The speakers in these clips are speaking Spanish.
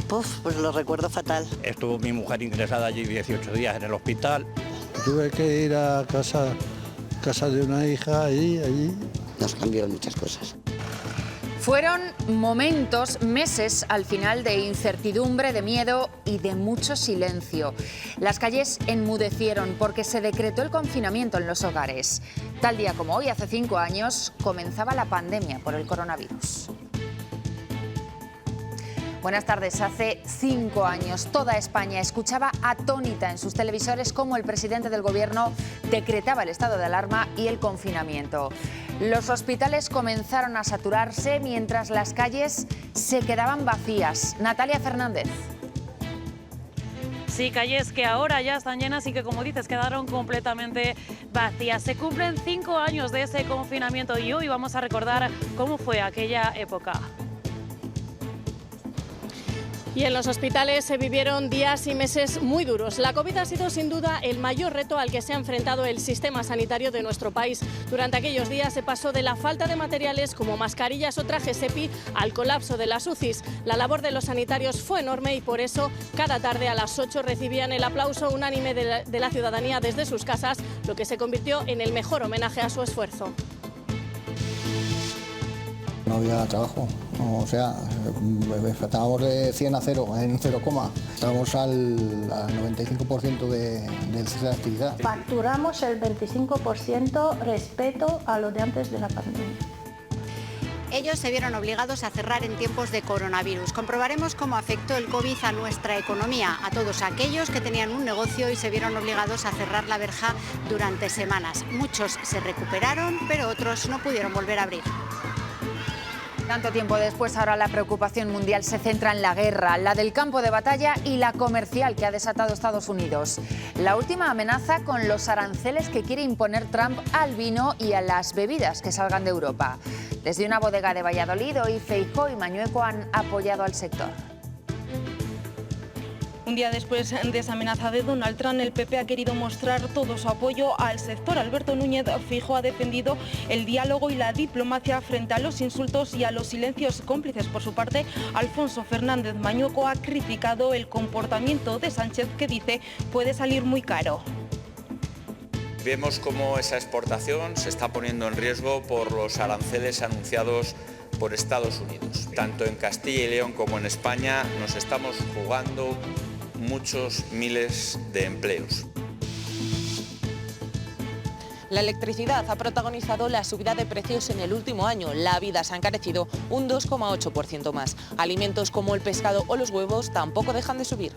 Pues lo recuerdo fatal. Estuvo mi mujer ingresada allí 18 días en el hospital. Tuve que ir a casa de una hija allí. Nos cambió muchas cosas. Fueron momentos, meses al final de incertidumbre, de miedo y de mucho silencio. Las calles enmudecieron porque se decretó el confinamiento en los hogares. Tal día como hoy, hace 5 años, comenzaba la pandemia por el coronavirus. Buenas tardes. Hace 5 años toda España escuchaba atónita en sus televisores cómo el presidente del Gobierno decretaba el estado de alarma y el confinamiento. Los hospitales comenzaron a saturarse mientras las calles se quedaban vacías. Natalia Fernández. Sí, calles que ahora ya están llenas y que, como dices, quedaron completamente vacías. Se cumplen 5 años de ese confinamiento y hoy vamos a recordar cómo fue aquella época. Y en los hospitales se vivieron días y meses muy duros. La COVID ha sido sin duda el mayor reto al que se ha enfrentado el sistema sanitario de nuestro país. Durante aquellos días se pasó de la falta de materiales como mascarillas o trajes EPI al colapso de las UCIs. La labor de los sanitarios fue enorme y por eso cada tarde a las 8 recibían el aplauso unánime de la ciudadanía desde sus casas, lo que se convirtió en el mejor homenaje a su esfuerzo. No había trabajo, o sea, estábamos de 100 a 0, en 0, estábamos al 95% del cese de actividad. Facturamos el 25% respecto a lo de antes de la pandemia. Ellos se vieron obligados a cerrar en tiempos de coronavirus. Comprobaremos cómo afectó el COVID a nuestra economía, a todos aquellos que tenían un negocio y se vieron obligados a cerrar la verja durante semanas. Muchos se recuperaron, pero otros no pudieron volver a abrir. Tanto tiempo después, ahora la preocupación mundial se centra en la guerra, la del campo de batalla y la comercial que ha desatado Estados Unidos. La última amenaza con los aranceles que quiere imponer Trump al vino y a las bebidas que salgan de Europa. Desde una bodega de Valladolid, hoy Feijóo y Mañueco han apoyado al sector. Un día después de esa amenaza de Donald Trump, el PP ha querido mostrar todo su apoyo al sector. Alberto Núñez Feijóo ha defendido el diálogo y la diplomacia frente a los insultos y a los silencios cómplices. Por su parte, Alfonso Fernández Mañueco ha criticado el comportamiento de Sánchez, que dice puede salir muy caro. Vemos cómo esa exportación se está poniendo en riesgo por los aranceles anunciados por Estados Unidos. Tanto en Castilla y León como en España nos estamos jugando muchos miles de empleos. La electricidad ha protagonizado la subida de precios en el último año. La vida se ha encarecido un 2,8% más. Alimentos como el pescado o los huevos tampoco dejan de subir.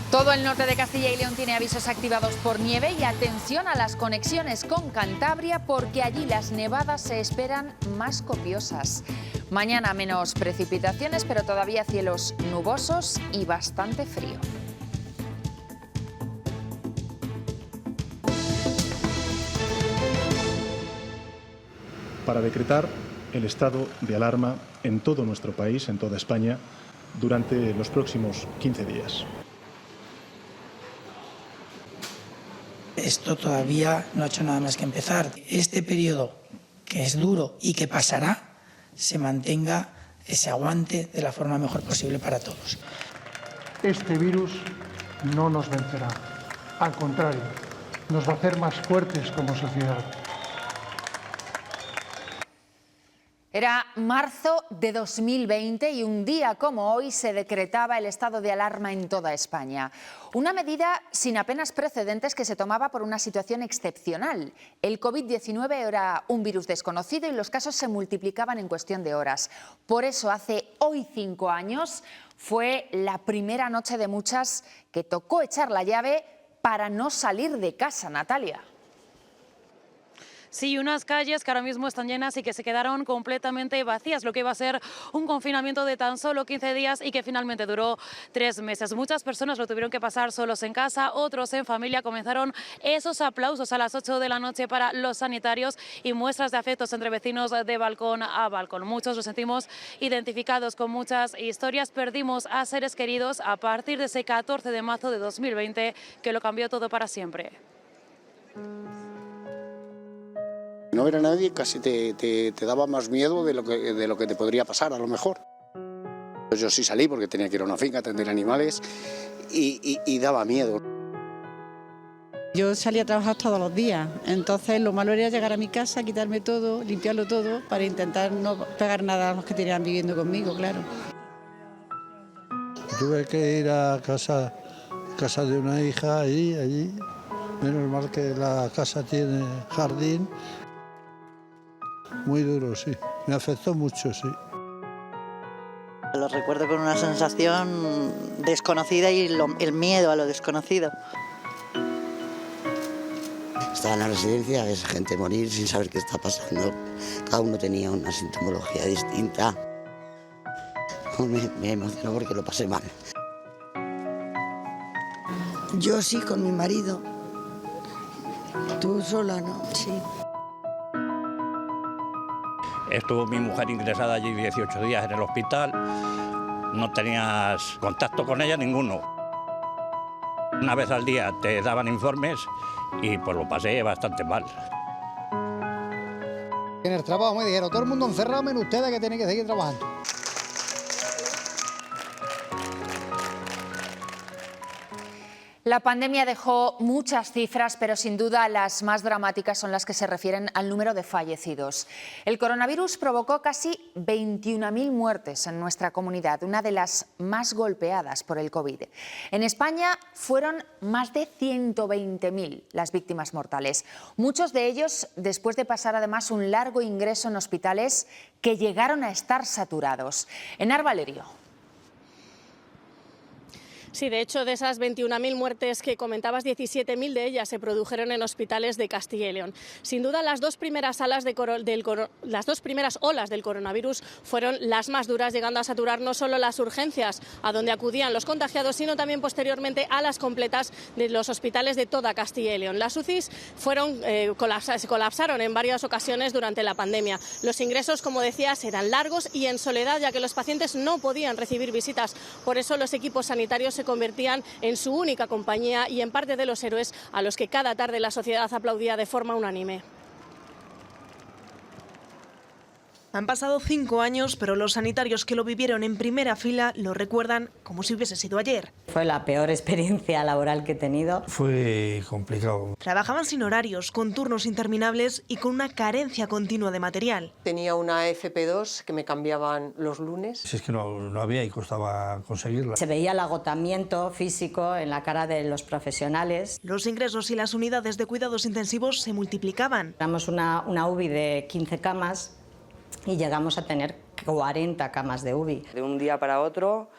Todo el norte de Castilla y León tiene avisos activados por nieve y atención a las conexiones con Cantabria porque allí las nevadas se esperan más copiosas. Mañana menos precipitaciones, pero todavía cielos nubosos y bastante frío. Para decretar el estado de alarma en todo nuestro país, en toda España, durante los próximos 15 días. Esto todavía no ha hecho nada más que empezar. Este periodo, que es duro y que pasará, se mantenga ese aguante de la forma mejor posible para todos. Este virus no nos vencerá. Al contrario, nos va a hacer más fuertes como sociedad. Era marzo de 2020 y un día como hoy se decretaba el estado de alarma en toda España. Una medida sin apenas precedentes que se tomaba por una situación excepcional. El COVID-19 era un virus desconocido y los casos se multiplicaban en cuestión de horas. Por eso hace hoy 5 años fue la primera noche de muchas que tocó echar la llave para no salir de casa, Natalia. Sí, unas calles que ahora mismo están llenas y que se quedaron completamente vacías, lo que iba a ser un confinamiento de tan solo 15 días y que finalmente duró 3 meses. Muchas personas lo tuvieron que pasar solos en casa, otros en familia. Comenzaron esos aplausos a las 8 de la noche para los sanitarios y muestras de afectos entre vecinos de balcón a balcón. Muchos nos sentimos identificados con muchas historias. Perdimos a seres queridos a partir de ese 14 de marzo de 2020 que lo cambió todo para siempre. No ver a nadie casi te daba más miedo de lo que te podría pasar, a lo mejor. Yo sí salí porque tenía que ir a una finca a atender animales y daba miedo. Yo salía a trabajar todos los días, entonces lo malo era llegar a mi casa, quitarme todo, limpiarlo todo, para intentar no pegar nada a los que tenían viviendo conmigo, claro. Tuve que ir a casa de una hija allí. Menos mal que la casa tiene jardín. Muy duro, sí. Me afectó mucho, sí. Lo recuerdo con una sensación desconocida y el miedo a lo desconocido. Estaba en la residencia, ves gente morir sin saber qué está pasando. Cada uno tenía una sintomología distinta. Me emocionó porque lo pasé mal. Yo sí, con mi marido. ¿Tú sola, no? Sí. Estuvo mi mujer ingresada allí 18 días en el hospital. No tenías contacto con ella ninguno. Una vez al día te daban informes y pues lo pasé bastante mal. En el trabajo me dijeron, todo el mundo encerrado menos ustedes que tienen que seguir trabajando. La pandemia dejó muchas cifras, pero sin duda las más dramáticas son las que se refieren al número de fallecidos. El coronavirus provocó casi 21.000 muertes en nuestra comunidad, una de las más golpeadas por el COVID. En España fueron más de 120.000 las víctimas mortales, muchos de ellos después de pasar además un largo ingreso en hospitales que llegaron a estar saturados. Enar Valerio. Sí, de hecho, de esas 21.000 muertes que comentabas, 17.000 de ellas se produjeron en hospitales de Castilla y León. Sin duda, las dos primeras olas del coronavirus fueron las más duras, llegando a saturar no solo las urgencias a donde acudían los contagiados, sino también posteriormente a las completas de los hospitales de toda Castilla y León. Las UCIs se colapsaron en varias ocasiones durante la pandemia. Los ingresos, como decías, eran largos y en soledad, ya que los pacientes no podían recibir visitas. Por eso los equipos sanitarios se convertían en su única compañía y en parte de los héroes a los que cada tarde la sociedad aplaudía de forma unánime. Han pasado 5 años, pero los sanitarios que lo vivieron en primera fila lo recuerdan como si hubiese sido ayer. Fue la peor experiencia laboral que he tenido. Fue complicado. Trabajaban sin horarios, con turnos interminables y con una carencia continua de material. Tenía una FP2 que me cambiaban los lunes. Si es que no había y costaba conseguirla. Se veía el agotamiento físico en la cara de los profesionales. Los ingresos y las unidades de cuidados intensivos se multiplicaban. Éramos una UBI de 15 camas y llegamos a tener 40 camas de UBI. De un día para otro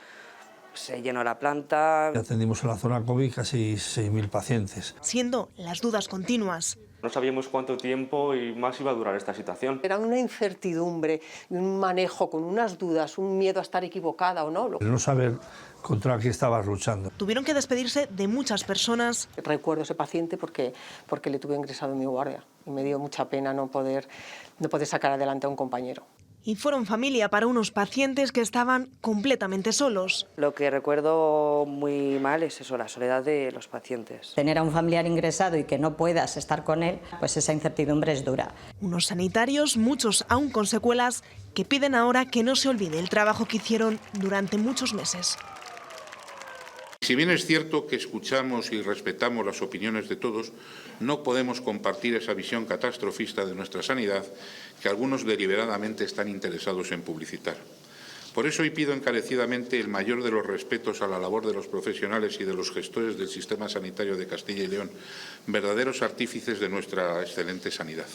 se llenó la planta. Atendimos en la zona COVID casi 6.000 pacientes. Siendo las dudas continuas. No sabíamos cuánto tiempo y más iba a durar esta situación. Era una incertidumbre, un manejo con unas dudas, un miedo a estar equivocada o no. No saber contra qué estabas luchando. Tuvieron que despedirse de muchas personas. Recuerdo a ese paciente porque le tuve ingresado en mi guardia y me dio mucha pena no poder sacar adelante a un compañero. Y fueron familia para unos pacientes que estaban completamente solos. Lo que recuerdo muy mal es eso, la soledad de los pacientes. Tener a un familiar ingresado y que no puedas estar con él, pues esa incertidumbre es dura. Unos sanitarios, muchos aún con secuelas, que piden ahora que no se olvide el trabajo que hicieron durante muchos meses. Si bien es cierto que escuchamos y respetamos las opiniones de todos, no podemos compartir esa visión catastrofista de nuestra sanidad que algunos deliberadamente están interesados en publicitar. Por eso hoy pido encarecidamente el mayor de los respetos a la labor de los profesionales y de los gestores del sistema sanitario de Castilla y León, verdaderos artífices de nuestra excelente sanidad.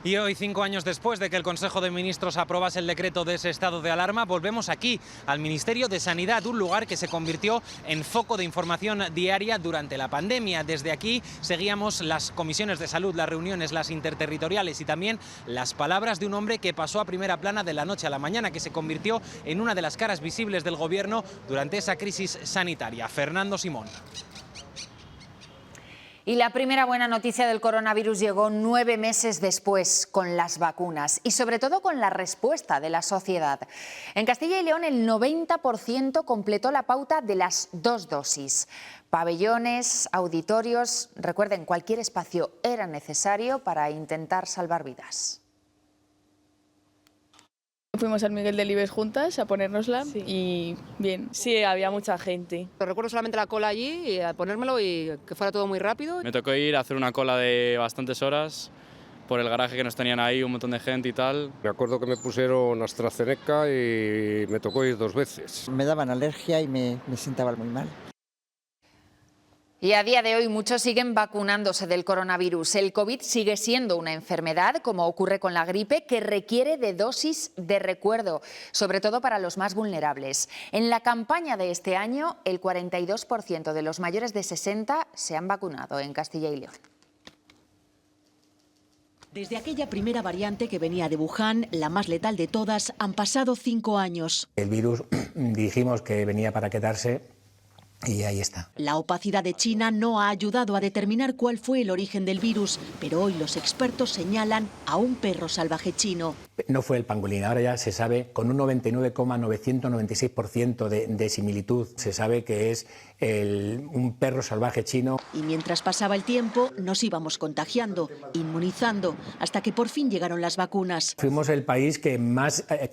Y hoy, 5 años después de que el Consejo de Ministros aprobase el decreto de ese estado de alarma, volvemos aquí, al Ministerio de Sanidad, un lugar que se convirtió en foco de información diaria durante la pandemia. Desde aquí seguíamos las comisiones de salud, las reuniones, las interterritoriales y también las palabras de un hombre que pasó a primera plana de la noche a la mañana, que se convirtió en una de las caras visibles del Gobierno durante esa crisis sanitaria, Fernando Simón. Y la primera buena noticia del coronavirus llegó 9 meses después, con las vacunas y sobre todo con la respuesta de la sociedad. En Castilla y León el 90% completó la pauta de las 2 dosis. Pabellones, auditorios, recuerden, cualquier espacio era necesario para intentar salvar vidas. Fuimos al Miguel Delibes juntas a ponérnosla y bien. Sí, había mucha gente. Recuerdo solamente la cola allí y a ponérmelo y que fuera todo muy rápido. Me tocó ir a hacer una cola de bastantes horas por el garaje que nos tenían ahí, un montón de gente y tal. Me acuerdo que me pusieron AstraZeneca y me tocó ir 2 veces. Me daban alergia y me sentaba muy mal. Y a día de hoy muchos siguen vacunándose del coronavirus. El COVID sigue siendo una enfermedad, como ocurre con la gripe, que requiere de dosis de recuerdo, sobre todo para los más vulnerables. En la campaña de este año, el 42% de los mayores de 60 se han vacunado en Castilla y León. Desde aquella primera variante que venía de Wuhan, la más letal de todas, han pasado 5 años. El virus dijimos que venía para quedarse. Y ahí está. La opacidad de China no ha ayudado a determinar cuál fue el origen del virus, pero hoy los expertos señalan a un perro salvaje chino. No fue el pangolín, ahora ya se sabe con un 99,996% de similitud, se sabe que es un perro salvaje chino. Y mientras pasaba el tiempo, nos íbamos contagiando, inmunizando, hasta que por fin llegaron las vacunas. Fuimos el país que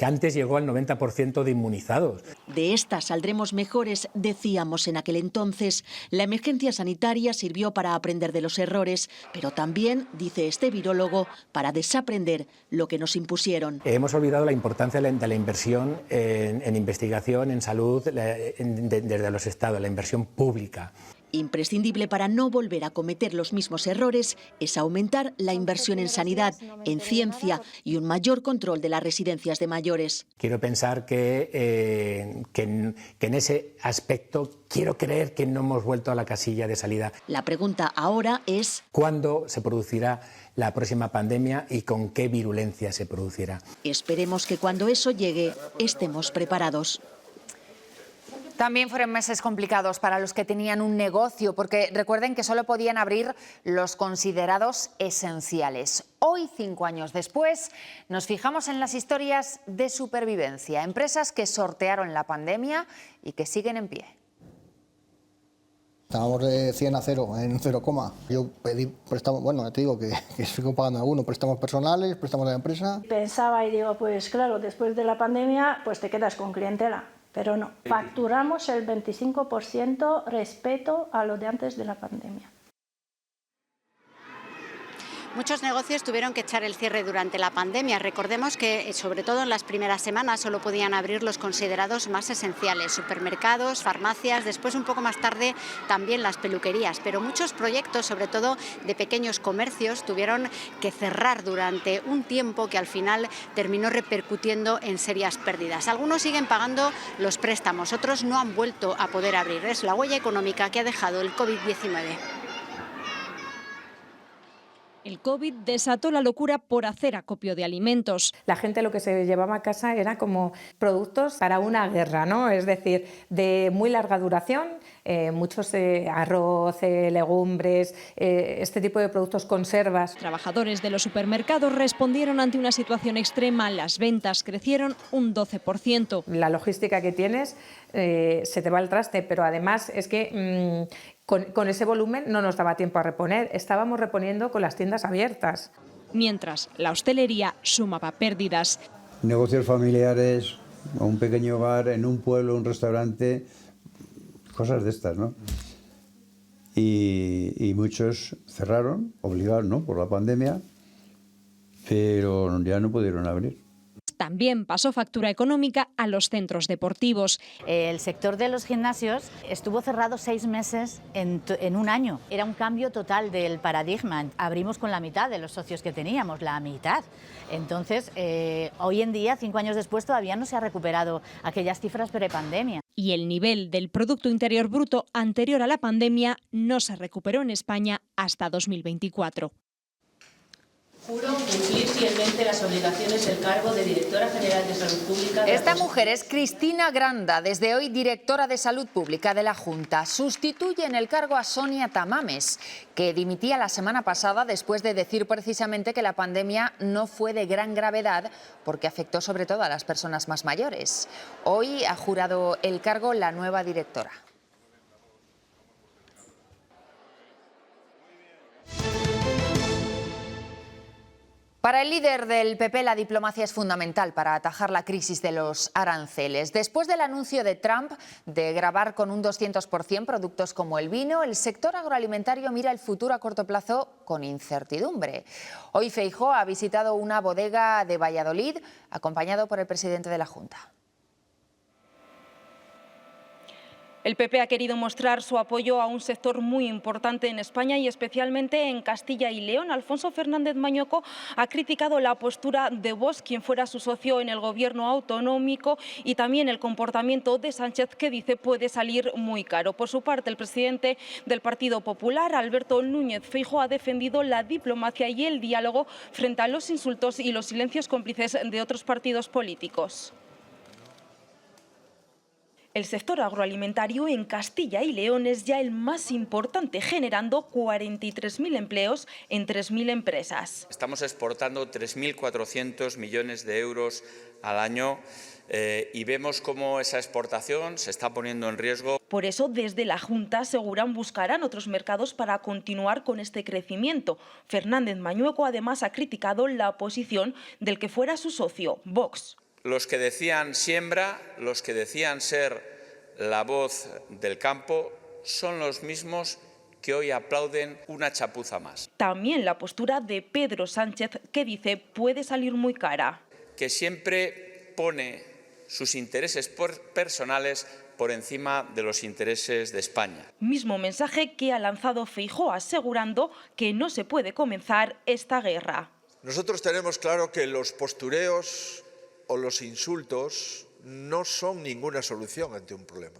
antes llegó al 90% de inmunizados. De esta saldremos mejores, decíamos en aquel entonces. La emergencia sanitaria sirvió para aprender de los errores, pero también, dice este virólogo, para desaprender lo que nos impusieron. Hemos olvidado la importancia de la inversión en investigación, en salud, desde los estados, la inversión pública. Imprescindible para no volver a cometer los mismos errores es aumentar la inversión en sanidad, en ciencia y un mayor control de las residencias de mayores. Quiero pensar que en ese aspecto quiero creer que no hemos vuelto a la casilla de salida. La pregunta ahora es ¿cuándo se producirá la próxima pandemia y con qué virulencia se producirá? Esperemos que cuando eso llegue estemos preparados. También fueron meses complicados para los que tenían un negocio, porque recuerden que solo podían abrir los considerados esenciales. Hoy, 5 años después, nos fijamos en las historias de supervivencia, empresas que sortearon la pandemia y que siguen en pie. Estábamos de 100 a 0, en 0, yo pedí préstamos, bueno, te digo que sigo pagando algunos, préstamos personales, préstamos de la empresa. Pensaba y digo, pues claro, después de la pandemia, pues te quedas con clientela. Pero no, facturamos el 25% respecto a lo de antes de la pandemia. Muchos negocios tuvieron que echar el cierre durante la pandemia. Recordemos que, sobre todo en las primeras semanas, solo podían abrir los considerados más esenciales, supermercados, farmacias, después un poco más tarde también las peluquerías. Pero muchos proyectos, sobre todo de pequeños comercios, tuvieron que cerrar durante un tiempo que al final terminó repercutiendo en serias pérdidas. Algunos siguen pagando los préstamos, otros no han vuelto a poder abrir. Es la huella económica que ha dejado el COVID-19. El COVID desató la locura por hacer acopio de alimentos. La gente lo que se llevaba a casa era como productos para una guerra, ¿no? Es decir, de muy larga duración, muchos arroz, legumbres, este tipo de productos, conservas. Trabajadores de los supermercados respondieron ante una situación extrema. Las ventas crecieron un 12%. La logística que tienes se te va al traste, pero además es que con ese volumen no nos daba tiempo a reponer. Estábamos reponiendo con las tiendas abiertas. Mientras la hostelería sumaba pérdidas. Negocios familiares, un pequeño bar en un pueblo, un restaurante, cosas de estas, ¿no? Y muchos cerraron, obligados, ¿no?, por la pandemia, pero ya no pudieron abrir. También pasó factura económica a los centros deportivos. El sector de los gimnasios estuvo cerrado 6 meses en un año. Era un cambio total del paradigma. Abrimos con la mitad de los socios que teníamos, la mitad. Entonces, hoy en día, 5 años después, todavía no se ha recuperado aquellas cifras prepandemia. Y el nivel del Producto Interior Bruto anterior a la pandemia no se recuperó en España hasta 2024. Juro cumplir fielmente las obligaciones del cargo de Directora General de Salud Pública. Esta mujer es Cristina Granda, desde hoy directora de Salud Pública de la Junta. Sustituye en el cargo a Sonia Tamames, que dimitía la semana pasada después de decir precisamente que la pandemia no fue de gran gravedad porque afectó sobre todo a las personas más mayores. Hoy ha jurado el cargo la nueva directora. Para el líder del PP, la diplomacia es fundamental para atajar la crisis de los aranceles. Después del anuncio de Trump de gravar con un 200% productos como el vino, el sector agroalimentario mira el futuro a corto plazo con incertidumbre. Hoy Feijóo ha visitado una bodega de Valladolid, acompañado por el presidente de la Junta. El PP ha querido mostrar su apoyo a un sector muy importante en España y especialmente en Castilla y León. Alfonso Fernández Mañueco ha criticado la postura de Vox, quien fuera su socio en el gobierno autonómico, y también el comportamiento de Sánchez, que dice puede salir muy caro. Por su parte, el presidente del Partido Popular, Alberto Núñez Feijóo, ha defendido la diplomacia y el diálogo frente a los insultos y los silencios cómplices de otros partidos políticos. El sector agroalimentario en Castilla y León es ya el más importante, generando 43.000 empleos en 3.000 empresas. Estamos exportando 3.400 millones de euros al año y vemos cómo esa exportación se está poniendo en riesgo. Por eso, desde la Junta aseguran buscarán otros mercados para continuar con este crecimiento. Fernández Mañueco además ha criticado la posición del que fuera su socio, Vox. Los que decían siembra, los que decían ser la voz del campo, son los mismos que hoy aplauden una chapuza más. También la postura de Pedro Sánchez, que dice puede salir muy cara. Que siempre pone sus intereses personales por encima de los intereses de España. Mismo mensaje que ha lanzado Feijóo, asegurando que no se puede comenzar esta guerra. Nosotros tenemos claro que los postureos o los insultos no son ninguna solución ante un problema.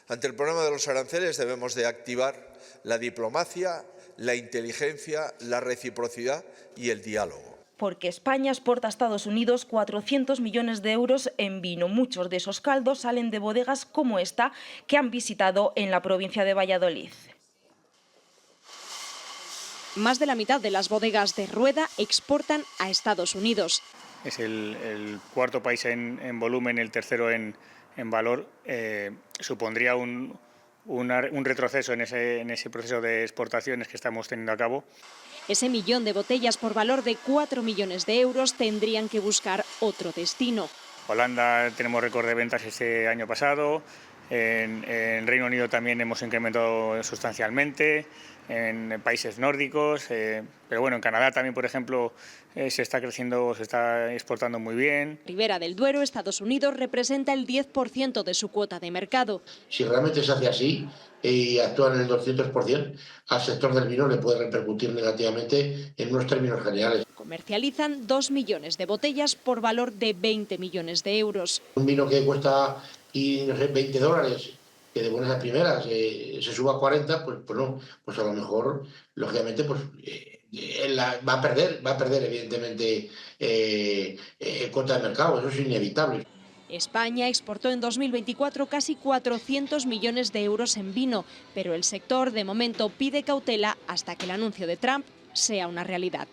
Ante el problema de los aranceles debemos de activar la diplomacia, la inteligencia, la reciprocidad y el diálogo. Porque España exporta a Estados Unidos 400 millones de euros en vino. Muchos de esos caldos salen de bodegas como esta que han visitado en la provincia de Valladolid. Más de la mitad de las bodegas de Rueda exportan a Estados Unidos. Es el cuarto país en volumen, el tercero en valor. Supondría un retroceso en ese proceso de exportaciones que estamos teniendo a cabo. Ese millón de botellas por valor de 4 millones de euros tendrían que buscar otro destino. Holanda tenemos récord de ventas este año pasado. En Reino Unido también hemos incrementado sustancialmente, en países nórdicos, pero bueno, en Canadá también, por ejemplo, se está creciendo, se está exportando muy bien. Ribera del Duero, Estados Unidos, representa el 10% de su cuota de mercado. Si realmente se hace así y actúan en el 200%, al sector del vino le puede repercutir negativamente en unos términos generales. Comercializan 2 millones de botellas por valor de 20 millones de euros. Un vino que cuesta $20, que de buenas a primeras se suba a 40, pues no, pues a lo mejor, lógicamente, pues va a perder evidentemente cuota de mercado, eso es inevitable. España exportó en 2024 casi 400 millones de euros en vino, pero el sector de momento pide cautela hasta que el anuncio de Trump sea una realidad.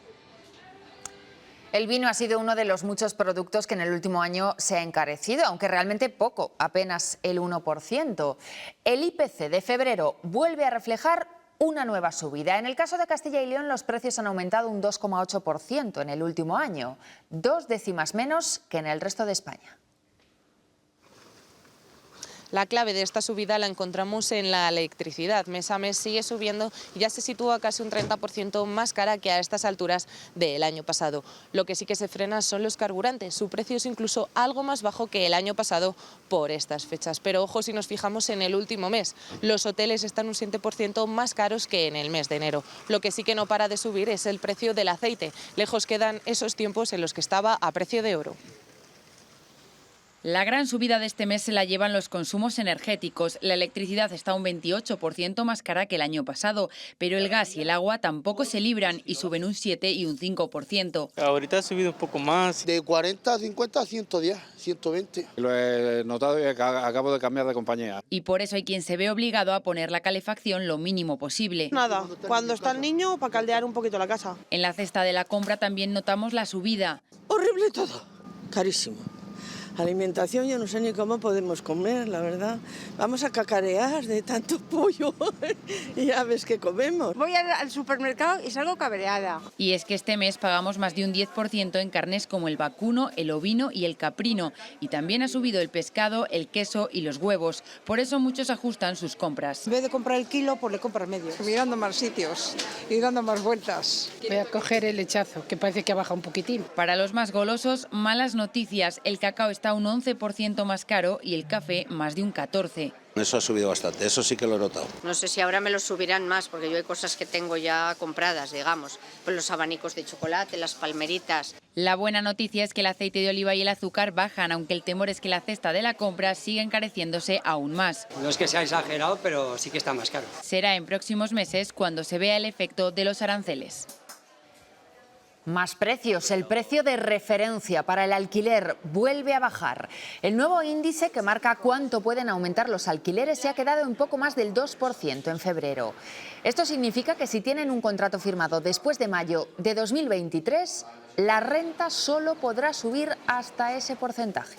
El vino ha sido uno de los muchos productos que en el último año se ha encarecido, aunque realmente poco, apenas el 1%. El IPC de febrero vuelve a reflejar una nueva subida. En el caso de Castilla y León, los precios han aumentado un 2,8% en el último año, 2 décimas menos que en el resto de España. La clave de esta subida la encontramos en la electricidad. Mes a mes sigue subiendo y ya se sitúa casi un 30% más cara que a estas alturas del año pasado. Lo que sí que se frena son los carburantes. Su precio es incluso algo más bajo que el año pasado por estas fechas. Pero ojo si nos fijamos en el último mes. Los hoteles están un 7% más caros que en el mes de enero. Lo que sí que no para de subir es el precio del aceite. Lejos quedan esos tiempos en los que estaba a precio de oro. La gran subida de este mes se la llevan los consumos energéticos. La electricidad está un 28% más cara que el año pasado, pero el gas y el agua tampoco se libran y suben un 7 y un 5%. Ahorita ha subido un poco más. De 40, 50 a 110, 120. Lo he notado y acabo de cambiar de compañía. Y por eso hay quien se ve obligado a poner la calefacción lo mínimo posible. Nada, cuando está el niño, para caldear un poquito la casa. En la cesta de la compra también notamos la subida. Horrible todo, carísimo. Alimentación, yo no sé ni cómo podemos comer, la verdad. Vamos a cacarear de tanto pollo y ya ves que comemos. Voy al supermercado y salgo cabreada. Y es que este mes pagamos más de un 10% en carnes como el vacuno, el ovino y el caprino. Y también ha subido el pescado, el queso y los huevos. Por eso muchos ajustan sus compras. En vez de comprar el kilo, pues le compro el medio. Mirando más sitios y dando más vueltas. Voy a coger el lechazo, que parece que ha bajado un poquitín. Para los más golosos, malas noticias. El cacao está un 11% más caro y el café más de un 14%. Eso ha subido bastante, eso sí que lo he notado. No sé si ahora me lo subirán más, porque yo hay cosas que tengo ya compradas, digamos. Pues los abanicos de chocolate, las palmeritas. La buena noticia es que el aceite de oliva y el azúcar bajan, aunque el temor es que la cesta de la compra siga encareciéndose aún más. No es que sea exagerado, pero sí que está más caro. Será en próximos meses cuando se vea el efecto de los aranceles. Más precios. El precio de referencia para el alquiler vuelve a bajar. El nuevo índice que marca cuánto pueden aumentar los alquileres se ha quedado en poco más del 2% en febrero. Esto significa que si tienen un contrato firmado después de mayo de 2023, la renta solo podrá subir hasta ese porcentaje.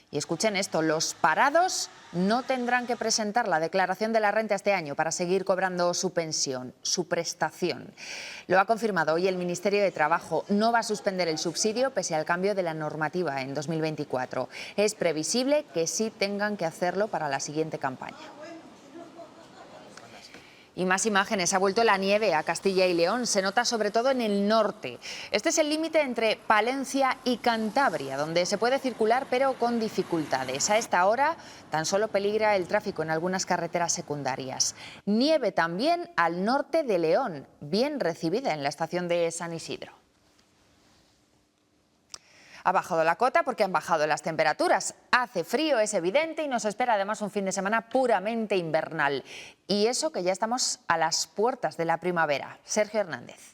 Y escuchen esto, los parados no tendrán que presentar la declaración de la renta este año para seguir cobrando su pensión, su prestación. Lo ha confirmado hoy el Ministerio de Trabajo. No va a suspender el subsidio pese al cambio de la normativa en 2024. Es previsible que sí tengan que hacerlo para la siguiente campaña. Y más imágenes. Ha vuelto la nieve a Castilla y León. Se nota sobre todo en el norte. Este es el límite entre Palencia y Cantabria, donde se puede circular pero con dificultades. A esta hora tan solo peligra el tráfico en algunas carreteras secundarias. Nieve también al norte de León, bien recibida en la estación de San Isidro. Ha bajado la cota porque han bajado las temperaturas. Hace frío, es evidente, y nos espera además un fin de semana puramente invernal. Y eso que ya estamos a las puertas de la primavera. Sergio Hernández.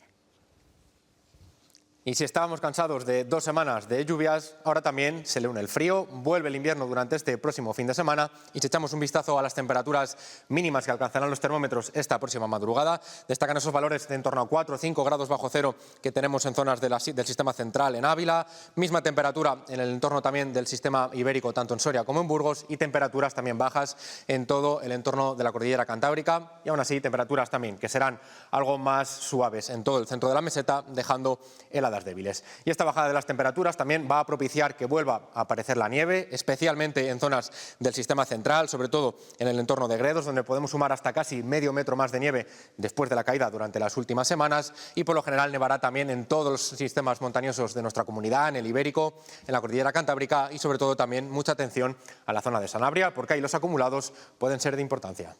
Y si estábamos cansados de 2 semanas de lluvias, ahora también se le une el frío, vuelve el invierno durante este próximo fin de semana y si echamos un vistazo a las temperaturas mínimas que alcanzarán los termómetros esta próxima madrugada, destacan esos valores de en torno a 4 o 5 grados bajo cero que tenemos en zonas del sistema central en Ávila, misma temperatura en el entorno también del sistema ibérico, tanto en Soria como en Burgos, y temperaturas también bajas en todo el entorno de la cordillera cantábrica y aún así temperaturas también que serán algo más suaves en todo el centro de la meseta, dejando heladas débiles. Y esta bajada de las temperaturas también va a propiciar que vuelva a aparecer la nieve, especialmente en zonas del sistema central, sobre todo en el entorno de Gredos, donde podemos sumar hasta casi medio metro más de nieve después de la caída durante las últimas semanas, y por lo general nevará también en todos los sistemas montañosos de nuestra comunidad, en el ibérico, en la cordillera cantábrica y sobre todo también mucha atención a la zona de Sanabria, porque ahí los acumulados pueden ser de importancia.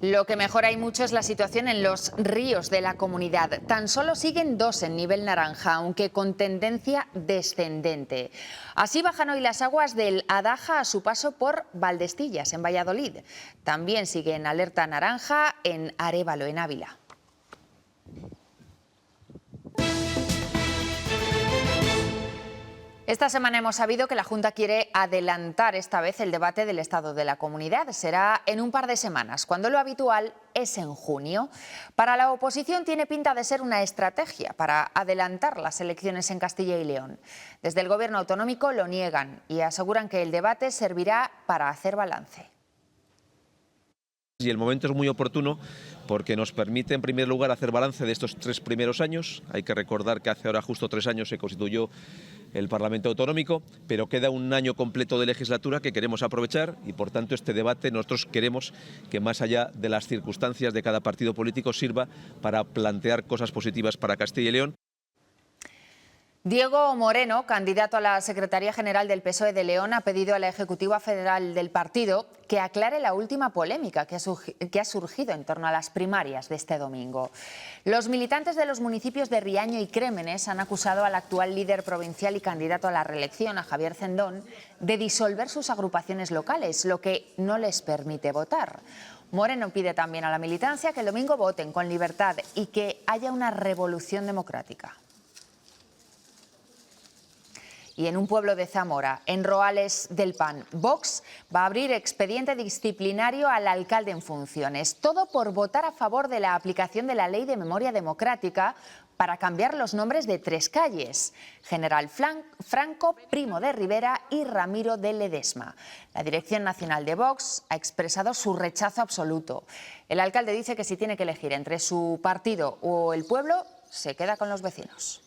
Lo que mejora y mucho es la situación en los ríos de la comunidad. Tan solo siguen 2 en nivel naranja, aunque con tendencia descendente. Así bajan hoy las aguas del Adaja a su paso por Valdestillas, en Valladolid. También sigue en alerta naranja en Arévalo, en Ávila. Esta semana hemos sabido que la Junta quiere adelantar esta vez el debate del Estado de la Comunidad. Será en un par de semanas, cuando lo habitual es en junio. Para la oposición tiene pinta de ser una estrategia para adelantar las elecciones en Castilla y León. Desde el Gobierno autonómico lo niegan y aseguran que el debate servirá para hacer balance. Y el momento es muy oportuno porque nos permite, en primer lugar, hacer balance de estos 3 primeros años. Hay que recordar que hace ahora justo 3 años se constituyó el Parlamento Autonómico, pero queda un año completo de legislatura que queremos aprovechar y, por tanto, este debate nosotros queremos que, más allá de las circunstancias de cada partido político, sirva para plantear cosas positivas para Castilla y León. Diego Moreno, candidato a la Secretaría General del PSOE de León, ha pedido a la Ejecutiva Federal del partido que aclare la última polémica que ha surgido en torno a las primarias de este domingo. Los militantes de los municipios de Riaño y Crémenes han acusado al actual líder provincial y candidato a la reelección, a Javier Cendón, de disolver sus agrupaciones locales, lo que no les permite votar. Moreno pide también a la militancia que el domingo voten con libertad y que haya una revolución democrática. Y en un pueblo de Zamora, en Roales del Pan, Vox va a abrir expediente disciplinario al alcalde en funciones. Todo por votar a favor de la aplicación de la Ley de Memoria Democrática para cambiar los nombres de 3 calles: General Franco, Primo de Rivera y Ramiro de Ledesma. La Dirección Nacional de Vox ha expresado su rechazo absoluto. El alcalde dice que si tiene que elegir entre su partido o el pueblo, se queda con los vecinos.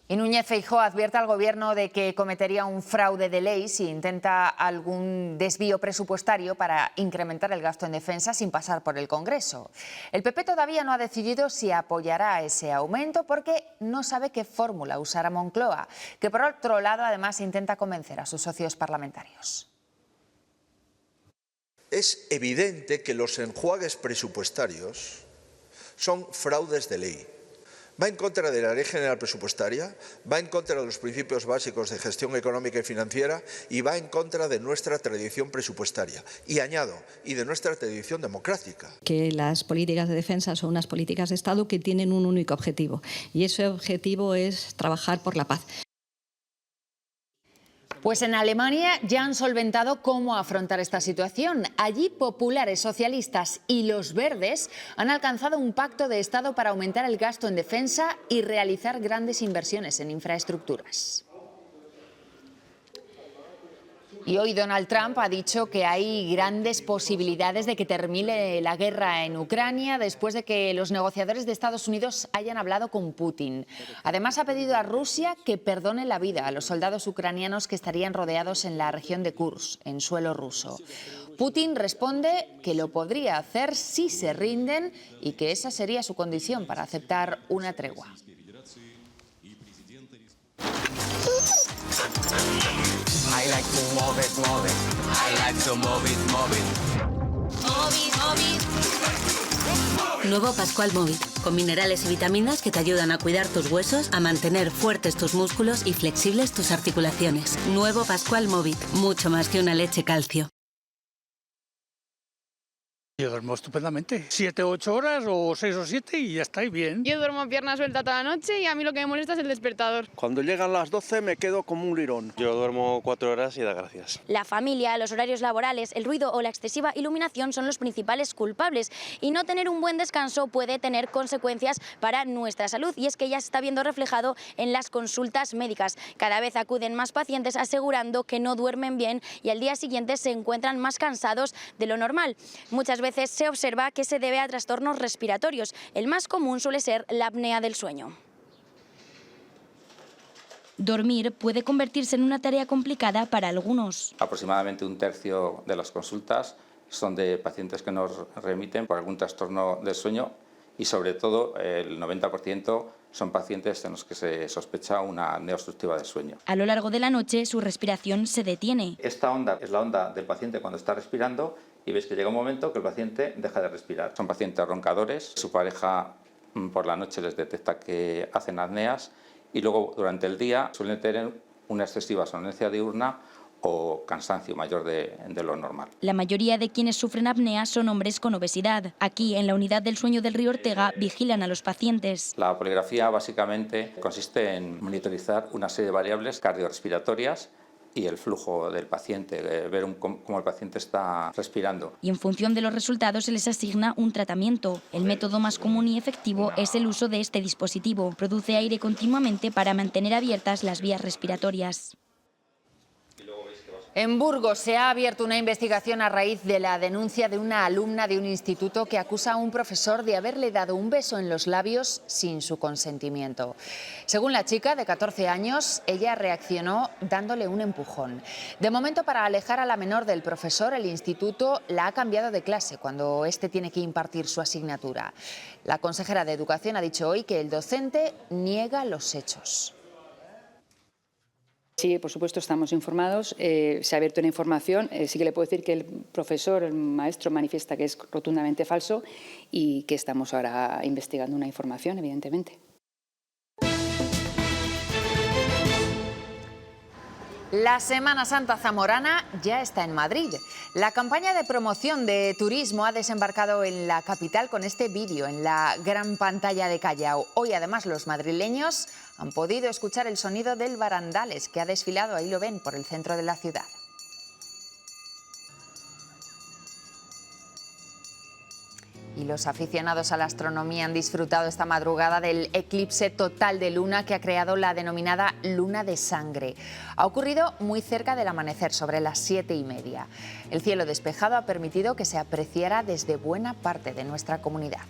Y Núñez Feijóo advierte al Gobierno de que cometería un fraude de ley si intenta algún desvío presupuestario para incrementar el gasto en defensa sin pasar por el Congreso. El PP todavía no ha decidido si apoyará ese aumento porque no sabe qué fórmula usará Moncloa, que por otro lado además intenta convencer a sus socios parlamentarios. Es evidente que los enjuagues presupuestarios son fraudes de ley. Va en contra de la Ley General Presupuestaria, va en contra de los principios básicos de gestión económica y financiera y va en contra de nuestra tradición presupuestaria. Y añado, y de nuestra tradición democrática. Que las políticas de defensa son unas políticas de Estado que tienen un único objetivo, y ese objetivo es trabajar por la paz. Pues en Alemania ya han solventado cómo afrontar esta situación. Allí populares, socialistas y los verdes han alcanzado un pacto de Estado para aumentar el gasto en defensa y realizar grandes inversiones en infraestructuras. Y hoy Donald Trump ha dicho que hay grandes posibilidades de que termine la guerra en Ucrania después de que los negociadores de Estados Unidos hayan hablado con Putin. Además, ha pedido a Rusia que perdone la vida a los soldados ucranianos que estarían rodeados en la región de Kursk, en suelo ruso. Putin responde que lo podría hacer si se rinden y que esa sería su condición para aceptar una tregua. I like to move it, move it. I like to move it, move it. Nuevo Pascual Movit, con minerales y vitaminas que te ayudan a cuidar tus huesos, a mantener fuertes tus músculos y flexibles tus articulaciones. Nuevo Pascual Movit, mucho más que una leche calcio. Yo duermo estupendamente, 7 o 8 horas o 6 o 7 y ya está, y bien. Yo duermo a pierna suelta toda la noche y a mí lo que me molesta es el despertador. Cuando llegan las 12 me quedo como un lirón. Yo duermo 4 horas y da gracias. La familia, los horarios laborales, el ruido o la excesiva iluminación son los principales culpables y no tener un buen descanso puede tener consecuencias para nuestra salud, y es que ya se está viendo reflejado en las consultas médicas. Cada vez acuden más pacientes asegurando que no duermen bien y al día siguiente se encuentran más cansados de lo normal. Muchas veces se observa que se debe a trastornos respiratorios. El más común suele ser la apnea del sueño. Dormir puede convertirse en una tarea complicada para algunos. Aproximadamente un tercio de las consultas son de pacientes que nos remiten por algún trastorno del sueño y sobre todo el 90% son pacientes en los que se sospecha una apnea obstructiva del sueño. A lo largo de la noche su respiración se detiene. Esta onda es la onda del paciente cuando está respirando y ves que llega un momento que el paciente deja de respirar. Son pacientes roncadores, su pareja por la noche les detecta que hacen apneas y luego durante el día suelen tener una excesiva somnolencia diurna o cansancio mayor de lo normal. La mayoría de quienes sufren apnea son hombres con obesidad. Aquí, en la unidad del sueño del Río Ortega, vigilan a los pacientes. La poligrafía básicamente consiste en monitorizar una serie de variables cardiorrespiratorias y el flujo del paciente, ver cómo el paciente está respirando. Y en función de los resultados se les asigna un tratamiento. El método más común y efectivo es el uso de este dispositivo. Produce aire continuamente para mantener abiertas las vías respiratorias. En Burgos se ha abierto una investigación a raíz de la denuncia de una alumna de un instituto que acusa a un profesor de haberle dado un beso en los labios sin su consentimiento. Según la chica, de 14 años, ella reaccionó dándole un empujón. De momento, para alejar a la menor del profesor, el instituto la ha cambiado de clase cuando éste tiene que impartir su asignatura. La consejera de Educación ha dicho hoy que el docente niega los hechos. Sí, por supuesto, estamos informados. Se ha abierto una información. Sí que le puedo decir que el profesor, el maestro, manifiesta que es rotundamente falso y que estamos ahora investigando una información, evidentemente. La Semana Santa zamorana ya está en Madrid. La campaña de promoción de turismo ha desembarcado en la capital con este vídeo en la gran pantalla de Callao. Hoy, además, los madrileños han podido escuchar el sonido del Barandales, que ha desfilado, ahí lo ven, por el centro de la ciudad. Y los aficionados a la astronomía han disfrutado esta madrugada del eclipse total de luna que ha creado la denominada luna de sangre. Ha ocurrido muy cerca del amanecer, sobre las 7:30. El cielo despejado ha permitido que se apreciara desde buena parte de nuestra comunidad.